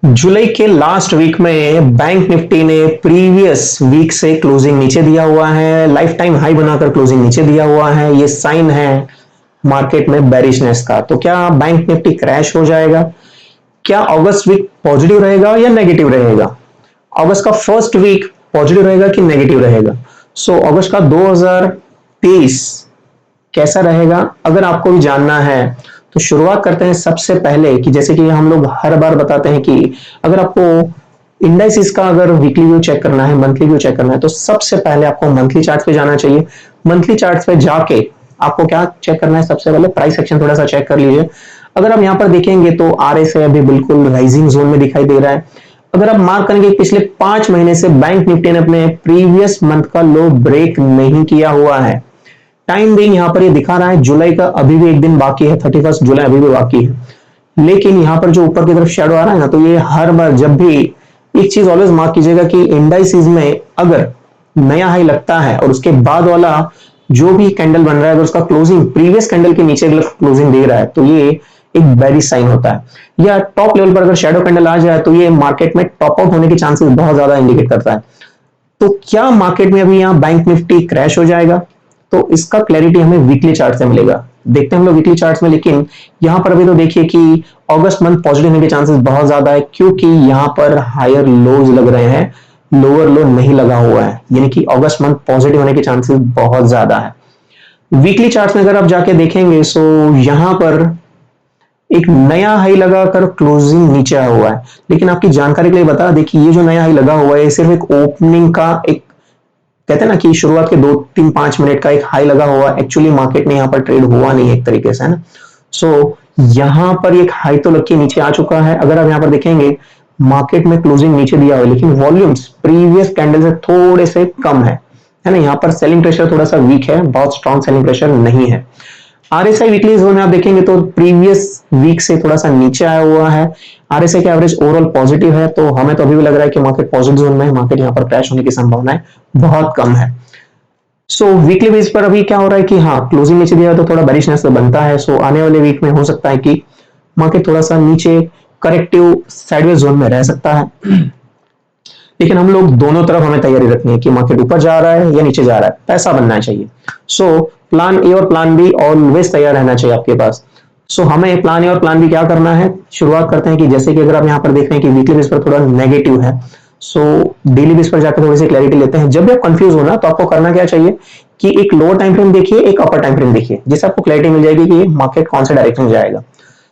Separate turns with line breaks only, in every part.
जुलाई के last week में bank Nifty ने प्रीवियस वीक से क्लोजिंग नीचे दिया हुआ है, लाइफ टाइम हाई बनाकर क्लोजिंग नीचे दिया हुआ है। ये साइन है मार्केट में बेरिशनेस का। तो क्या बैंक निफ्टी क्रैश हो जाएगा? क्या अगस्त वीक पॉजिटिव रहेगा या नेगेटिव रहेगा? अगस्त का फर्स्ट वीक पॉजिटिव रहेगा कि नेगेटिव रहेगा? अगस्त का 2023 कैसा रहेगा, अगर आपको भी जानना है तो शुरुआत करते हैं सबसे पहले कि जैसे कि हम लोग हर बार बताते हैं कि अगर आपको इंडाइसिस का अगर वीकली व्यू चेक करना है, मंथली व्यू चेक करना है, तो सबसे पहले आपको मंथली चार्ट पे जाना चाहिए। मंथली चार्ट पे जाके आपको क्या चेक करना है? सबसे पहले प्राइस एक्शन थोड़ा सा चेक कर लीजिए। अगर आप यहाँ पर देखेंगे तो आरएसआई अभी बिल्कुल राइजिंग जोन में दिखाई दे रहा है। अगर आप मार्क करेंगे पिछले 5 महीने से बैंक निफ्टी ने अपने प्रीवियस मंथ का लो ब्रेक नहीं किया हुआ है। टाइम बिंग यहाँ पर ये दिखा रहा है जुलाई का अभी भी एक दिन बाकी है, 31 जुलाई अभी भी बाकी है। लेकिन यहाँ पर जो ऊपर की तरफ शेडो आ रहा है ना, तो ये हर बार जब भी एक चीज ऑलवेज मार्क कीजिएगा कि इंडाइसिस में अगर नया हाई लगता है और उसके बाद वाला जो भी कैंडल बन रहा है, अगर उसका क्लोजिंग प्रीवियस कैंडल के नीचे क्लोजिंग दे रहा है, तो ये एक बेरिश साइन होता है। या टॉप लेवल पर अगर शेडो कैंडल आ जाए तो ये मार्केट में टॉप आउट होने के चांसेस बहुत ज्यादा इंडिकेट करता है। तो क्या मार्केट में अभी यहाँ बैंक निफ्टी क्रैश हो जाएगा? तो इसका क्लैरिटी हमें वीकली चार्ट से मिलेगा। देखते हैं हम लोग वीकली चार्ट्स में। लेकिन यहां पर अभी तो देखिए कि अगस्त मंथ पॉजिटिव होने के चांसेस बहुत ज्यादा है, क्योंकि यहां पर हायर लोज लग रहे हैं, लोअर लो नहीं लगा हुआ है, यानी कि अगस्त मंथ पॉजिटिव होने के चांसेस बहुत ज्यादा है। वीकली चार्ट्स में अगर आप जाके देखेंगे यहां पर एक नया हाई लगाकर क्लोजिंग नीचे आया हुआ है। लेकिन आपकी जानकारी के लिए बता देखिए, ये जो नया हाई लगा हुआ है सिर्फ एक ओपनिंग का, एक कहते हैं ना कि शुरुआत के 2-3-5 मिनट का एक हाई लगा हुआ। एक्चुअली मार्केट में यहाँ पर ट्रेड हुआ नहीं एक तरीके से, है ना। यहाँ पर एक हाई तो लग के नीचे आ चुका है। अगर आप यहाँ पर देखेंगे मार्केट में क्लोजिंग नीचे दिया हुआ है, लेकिन वॉल्यूम्स प्रीवियस कैंडल से थोड़े से कम है ना। यहाँ पर सेलिंग प्रेशर थोड़ा सा वीक है, बहुत स्ट्रॉन्ग सेलिंग प्रेशर नहीं है। आरएसआई वीकली जोन में आप देखेंगे तो प्रीवियस वीक से थोड़ा सा नीचे आया हुआ है। आरएसआई के एवरेज ओवरऑल पॉजिटिव है, तो हमें तो अभी भी लग रहा है कि मार्केट पॉजिटिव जोन में है, मार्केट यहाँ पर क्रैश होने की संभावनाएं बहुत कम है। वीकली बेस पर अभी क्या हो रहा है कि हाँ, क्लोजिंग नीचे दिया तो थोड़ा बेरिशनेस तो बनता है। आने वाले वीक में हो सकता है कि मार्केट थोड़ा सा नीचे करेक्टिव साइडवेज जोन में रह सकता है। लेकिन हम लोग दोनों तरफ हमें तैयारी रखनी है कि मार्केट ऊपर जा रहा है या नीचे जा रहा है, पैसा बनना चाहिए। प्लान ए और प्लान बी ऑलवेज तैयार रहना चाहिए आपके पास। हमें प्लान ए और प्लान बी क्या करना है, शुरुआत करते हैं कि जैसे कि अगर आप यहाँ पर देख रहे हैं कि वीकली बेस पर थोड़ा नेगेटिव है, डेली बेस पर जाकर थोड़ी सी क्लैरिटी लेते हैं। जब भी आप कंफ्यूज हो ना, तो आपको करना क्या चाहिए कि एक लोअर टाइम फ्रेम देखिए, एक अपर टाइम फ्रेम देखिए, जिससे आपको क्लैरिटी मिल जाएगी कि मार्केट कौन से डायरेक्शन में जाएगा।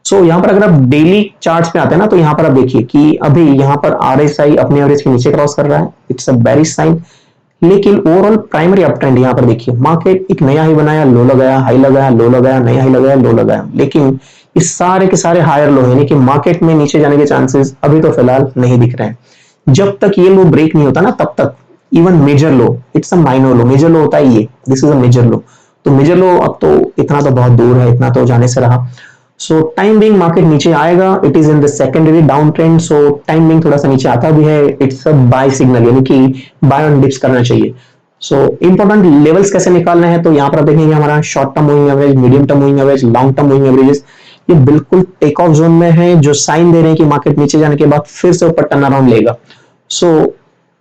यहाँ पर अगर आप डेली चार्ट्स पे आते हैं ना, तो यहाँ पर आप देखिए कि अभी यहाँ पर आरएसआई अपने एवरेज के नीचे क्रॉस कर रहा है, इट्स अ बेरिश साइन। लेकिन ओवरऑल प्राइमरी अप ट्रेंड यहाँ पर देखिए, मार्केट एक नया हाई बनाया, लो लगाया, हाई लगाया, लो लगाया, नया हाई लगाया, लो लगाया। लेकिन इस सारे के सारे हायर लो, यानी कि मार्केट में नीचे जाने के चांसेस अभी तो फिलहाल नहीं दिख रहे हैं। जब तक ये लो ब्रेक नहीं होता ना, तब तक even major low, it's a minor low, major low होता है ये, this is a major low. तो मेजर लो अब तो इतना तो बहुत दूर है, इतना तो जाने से रहा। टाइम बिंग मार्केट नीचे आएगा, it is in the secondary down trend. Time being थोड़ा सा नीचे आता भी है, इट्स अ बाय सिग्नल, यानी कि बाय ऑन डिप्स करना चाहिए। इंपॉर्टेंट लेवल्स कैसे निकालना है, तो यहाँ पर आप देखेंगे हमारा short term moving average, medium term moving average, long term moving averages, ये बिल्कुल टेक ऑफ जोन में है, जो साइन दे रहे हैं कि मार्केट नीचे जाने के बाद फिर से ऊपर टर्न अराउंड लेगा।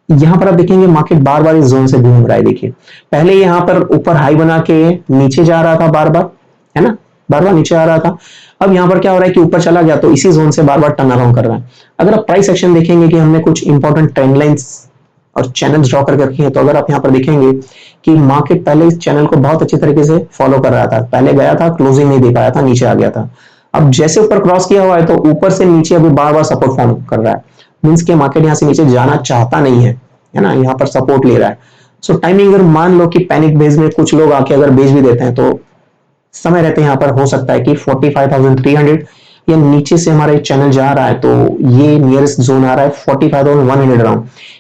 यहाँ पर आप देखेंगे मार्केट बार बार इस जोन से घूम रहा है। देखिए पहले यहाँ पर ऊपर हाई बना के नीचे जा रहा था बार बार, है ना, बार बार नीचे आ रहा था। अब यहाँ पर क्या हो रहा है कि ऊपर चला गया, तो इसी जोन से बार बार टर्न अराउंड कर रहा है। अगर आप प्राइस एक्शन देखेंगे कि हमने कुछ इंपॉर्टेंट ट्रेंड लाइंस और चैनल्स ड्रॉ करके रखी है, तो अगर आप यहाँ पर देखेंगे कि मार्केट पहले इस चैनल को बहुत अच्छी तरीके से फॉलो कर रहा था, पहले गया था, क्लोजिंग नहीं दे पाया था, नीचे आ गया था। अब जैसे ऊपर क्रॉस किया हुआ है, तो ऊपर से नीचे अभी बार बार सपोर्ट फॉर्म कर रहा है, मीन्स के मार्केट यहाँ से नीचे जाना चाहता नहीं है ना, यहाँ पर सपोर्ट ले रहा है। टाइमिंग अगर मान लो कि पैनिक बेस में कुछ लोग आके अगर बेच भी देते हैं, तो समय रहते यहाँ पर हो सकता है कि 45,300 या नीचे से हमारा एक चैनल जा रहा है, तो ये नियरेस्ट जोन आ रहा है 45,100 राउंड,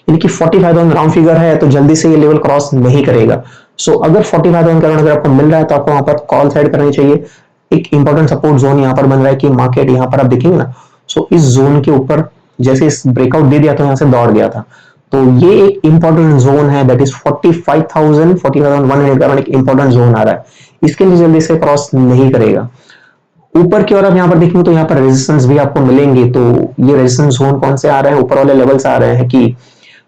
यानी कि 45,000 राउंड फिगर है, तो जल्दी से ये लेवल क्रॉस नहीं करेगा। अगर 45,000 का राउंड अगर आपको मिल रहा है, तो आपको वहां पर कॉल साइड करनी चाहिए। एक इंपॉर्टेंट सपोर्ट जोन यहाँ पर बन रहा है कि मार्केट यहाँ पर आप देखेंगे ना, इस जोन के ऊपर जैसे इस ब्रेकआउट दे दिया, तो यहाँ से दौड़ गया था। तो ये एक इंपॉर्टेंट जोन है, दैट इज 45,100 का एक इंपॉर्टेंट जोन आ रहा है, इसके लिए जल्दी से क्रॉस नहीं करेगा। ऊपर की ओर आप यहाँ पर देखेंगे तो यहाँ पर रेजिस्टेंस भी आपको मिलेंगे। तो ये रेजिस्टेंस जोन कौन से आ रहे हैं, ऊपर वाले लेवल्स आ रहे हैं कि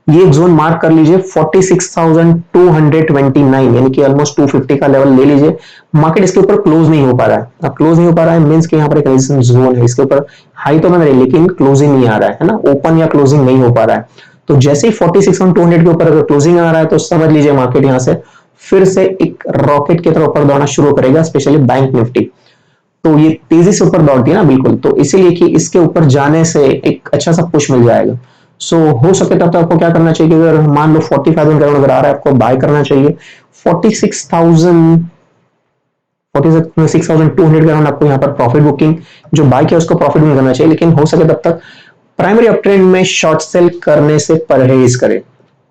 ये एक जोन मार्क कर लीजिए 46,229, यानी कि ऑलमोस्ट 250 का लेवल ले लीजिए। मार्केट इसके ऊपर क्लोज नहीं हो पा रहा है। अब क्लोज नहीं हो पा रहा है मींस कि यहाँ पर एक रेजिस्टेंस जोन है, इसके ऊपर हाई तो बन रही है लेकिन क्लोजिंग नहीं आ रहा है ना, ओपन या क्लोजिंग नहीं हो पा रहा है। तो जैसे ही 46,200 के ऊपर अगर क्लोजिंग आ रहा है तो समझ लीजिए मार्केट यहाँ से फिर से एक रॉकेट की तरफ ऊपर दौड़ना शुरू करेगा, स्पेशली बैंक निफ्टी। तो ये तेजी से ऊपर दौड़ती है ना, बिल्कुल, तो इसीलिए कि इसके ऊपर जाने से एक अच्छा सा पुश मिल जाएगा। सो हो सके तब तक आपको क्या करना चाहिए, अगर मान लो 45,000 करोड़ अगर आ रहा है आपको बाय करना चाहिए। 46,200 करोड़ आपको यहाँ पर प्रॉफिट बुकिंग जो बाय किया उसको प्रॉफिट बुकिंग करना चाहिए, लेकिन हो सके तब तक प्राइमरी अप ट्रेंड में शॉर्ट सेल करने से परहेज करें,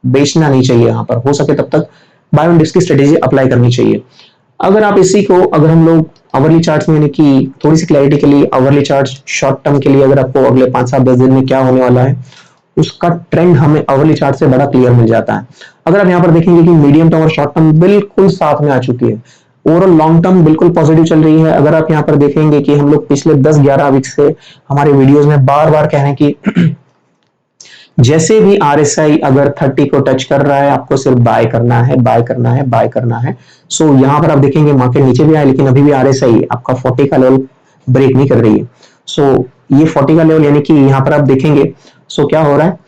बेचना नहीं चाहिए। यहाँ पर हो सके तब तक बाय ऑन डिप्स की स्ट्रेटेजी अप्लाई करनी चाहिए। अगर आप इसी को अगर हम लोग आवरली चार्ट्स में, यानी कि थोड़ी सी क्लैरिटी के लिए आवरली चार्ट शॉर्ट टर्म के लिए, अगर आपको अगले 5-7-10 दिन में क्या होने वाला है उसका ट्रेंड हमें आवरली चार्ट से बड़ा क्लियर मिल जाता है। अगर आप यहाँ पर देखेंगे कि मीडियम टर्म और शॉर्ट टर्म बिल्कुल साथ में आ चुकी है, ओवरऑल लॉन्ग टर्म बिल्कुल पॉजिटिव चल रही है। अगर आप यहाँ पर देखेंगे कि हम लोग पिछले 10-11 वीक से हमारे वीडियोस में बार बार कह रहे हैं कि जैसे भी आरएसआई अगर 30 को टच कर रहा है आपको सिर्फ बाय करना है, बाय करना है, बाय करना है। सो यहां पर आप देखेंगे मार्केट नीचे भी आया लेकिन अभी भी आरएसआई आपका 40 का लेवल ब्रेक नहीं कर रही है। सो ये 40 का लेवल यानी कि यहां पर आप देखेंगे सो क्या हो रहा है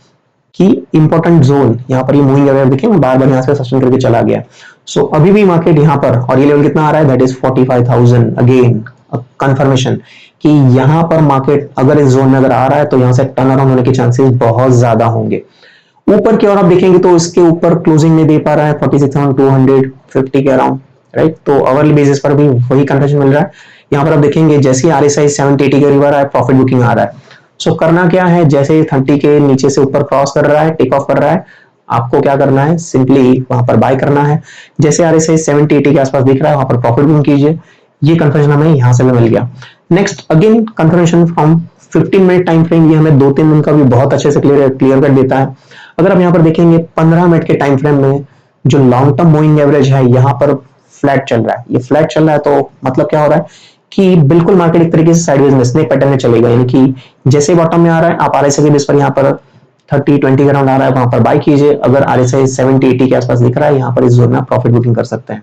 कि इंपॉर्टेंट जोन यहाँ पर ये मूविंग एवरेज देखेंगे बार बार यहाँ से सस्टेन करके चला गया। सो अभी भी मार्केट यहाँ पर, और ये लेवल कितना आ रहा है, दैट इज 45,000 अगेन कंफर्मेशन कि यहाँ पर मार्केट अगर इस जोन में अगर आ रहा है तो यहाँ से टर्न अराउंड होने के चांसेस बहुत ज्यादा होंगे। ऊपर की ओर आप देखेंगे तो इसके ऊपर क्लोजिंग नहीं दे पा रहा है 46,250 के अराउंड, राइट। तो अवरली बेसिस पर भी वही कंडीशन मिल रहा है। यहाँ पर आप देखेंगे जैसे ही आरएसआई 70-80 के रिवर है प्रॉफिट बुकिंग आ रहा है। सो करना क्या है, जैसे ही 30 के नीचे से ऊपर क्रॉस कर रहा है, टेक ऑफ कर रहा है, आपको क्या करना है, सिंपली वहां पर बाय करना है। जैसे आरएसआई 70-80 के आसपास दिख रहा है वहां पर प्रॉफिट बुकिंग कीजिए। ये कंफर्मेशन हमें यहां से भी मिल गया। Next again confirmation from 15 minute time frame, ये हमें 2-3 दिन का भी बहुत अच्छे से क्लियर कर देता है। अगर आप यहाँ पर देखेंगे 15 मिनट के टाइम फ्रेम में जो लॉन्ग टर्म मूविंग एवरेज है यहाँ पर फ्लैट चल रहा है, ये फ्लैट चल रहा है तो मतलब क्या हो रहा है कि बिल्कुल मार्केट एक तरीके से साइडवेज में स्नेक पैटर्न में चलेगा, यानी कि जैसे बॉटम में आ रहा है आप आरएसआई के बेस पर यहाँ पर 30-20 के अराउंड आ रहा है वहां पर बाय कीजिए। अगर आरएसआई 70-80 के आसपास दिख रहा है यहाँ पर इस जोन में आप प्रॉफिट बुकिंग कर सकते हैं,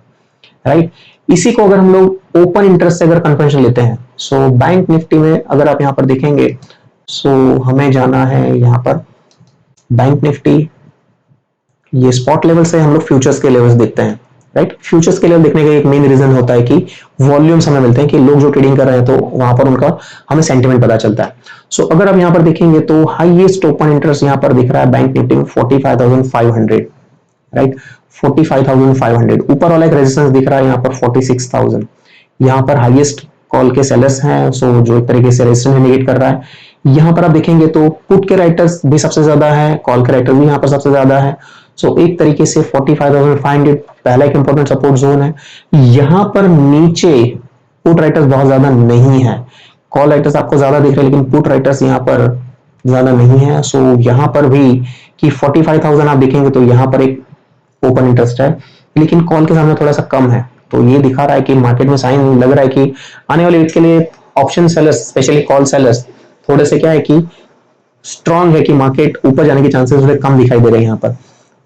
राइट। इसी को अगर हम लोग ओपन इंटरेस्ट से अगर कंफर्मेशन लेते हैं, सो बैंक निफ्टी में अगर आप यहाँ पर देखेंगे सो हमें जाना है यहाँ पर बैंक निफ्टी, ये स्पॉट लेवल से हम लोग फ्यूचर्स के लेवल्स देखते हैं, राइट। फ्यूचर्स के लेवल देखने का एक मेन रीजन होता है कि वॉल्यूम्स हमें मिलते हैं कि लोग जो ट्रेडिंग कर रहे हैं तो वहां पर उनका हमें सेंटिमेंट पता चलता है। सो अगर आप यहाँ पर देखेंगे तो हाईएस्ट ओपन इंटरेस्ट यहाँ पर दिख रहा है बैंक निफ्टी में 45,500, राइट, 45,500। ऊपर वाला एक रेजिस्टेंस दिख रहा है यहाँ पर 46,000, यहाँ पर हाईएस्ट कॉल के सेलर्स हैं, सो जो एक तरीके से रेजिस्टेंस इंडिकेट कर रहा है। यहाँ पर आप देखेंगे तो पुट के राइटर्स भी सबसे ज्यादा है, कॉल के राइटर्स भी यहाँ पर सबसे ज्यादा है। सो एक तरीके से 45,500 पहला एक इंपॉर्टेंट सपोर्ट जोन है। यहाँ पर नीचे पुट राइटर्स बहुत ज्यादा नहीं है, कॉल राइटर्स आपको ज्यादा दिख रहे हैं लेकिन पुट राइटर्स यहाँ पर ज्यादा नहीं है। सो यहाँ पर भी कि 45,000 आप देखेंगे तो यहाँ पर एक ओपन इंटरेस्ट है लेकिन कॉल के सामने थोड़ा सा कम है। तो ये दिखा रहा है कि मार्केट में साइन लग रहा है कि आने वाले वीक के लिए option sellers specially call sellers थोड़े से क्या है कि स्ट्रांग है कि मार्केट ऊपर जाने के चांसेस थोड़े कम दिखाई दे रहे हैं। यहाँ पर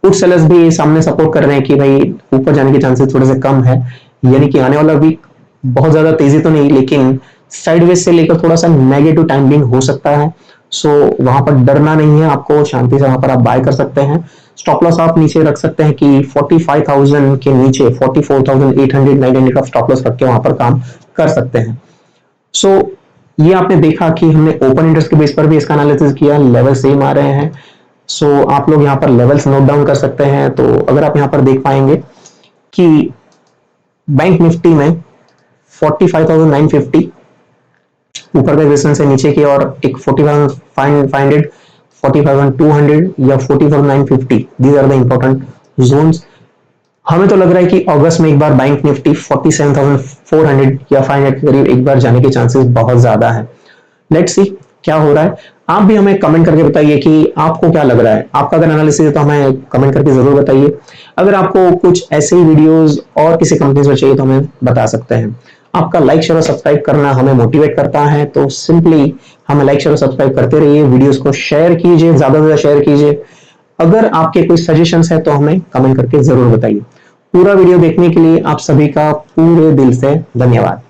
पुट सेलर्स भी सामने सपोर्ट कर रहे हैं कि भाई ऊपर जाने के चांसेस थोड़े से कम है, यानी कि आने वाला वीक बहुत ज्यादा तेजी तो नहीं लेकिन साइडवेज से लेकर थोड़ा सा नेगेटिव टाइमिंग हो सकता है। सो वहां पर डरना नहीं है आपको, शांति से वहां पर आप बाय कर सकते हैं। स्टॉप लॉस आप नीचे रख सकते हैं कि 45,000 के नीचे 44,800-900 का स्टॉप लॉस रख के वहां पर काम कर सकते हैं। सो ये आपने देखा कि हमने ओपन इंटरेस्ट के बेस पर भी इसका एनालिसिस किया, लेवल सेम आ रहे हैं। सो आप लोग यहाँ पर लेवल्स नोट डाउन कर सकते हैं। तो अगर आप यहाँ पर देख पाएंगे कि बैंक निफ्टी में 45,950 ऊपर का रेजिस्टेंस है, नीचे की और एक 45,500, 45,200 या 44,950, these are the important zones. हमें तो लग रहा है कि अगस्त में एक बार बैंक निफ्टी 47,400 या 500 के करीब एक बार जाने के चांसेस बहुत ज्यादा है। लेट्स सी क्या हो रहा है। आप भी हमें कमेंट करके बताइए कि आपको क्या लग रहा है, आपका अगर एनालिसिस है तो हमें कमेंट करके जरूर बताइए। अगर आपको कुछ ऐसे ही वीडियोस और किसी कंपनी में चाहिए तो हमें बता सकते हैं। आपका लाइक शेयर और सब्सक्राइब करना हमें मोटिवेट करता है, तो सिंपली हमें लाइक शेयर और सब्सक्राइब करते रहिए, वीडियोस को शेयर कीजिए, ज्यादा से ज्यादा शेयर कीजिए। अगर आपके कोई सजेशंस है तो हमें कमेंट करके जरूर बताइए। पूरा वीडियो देखने के लिए आप सभी का पूरे दिल से धन्यवाद।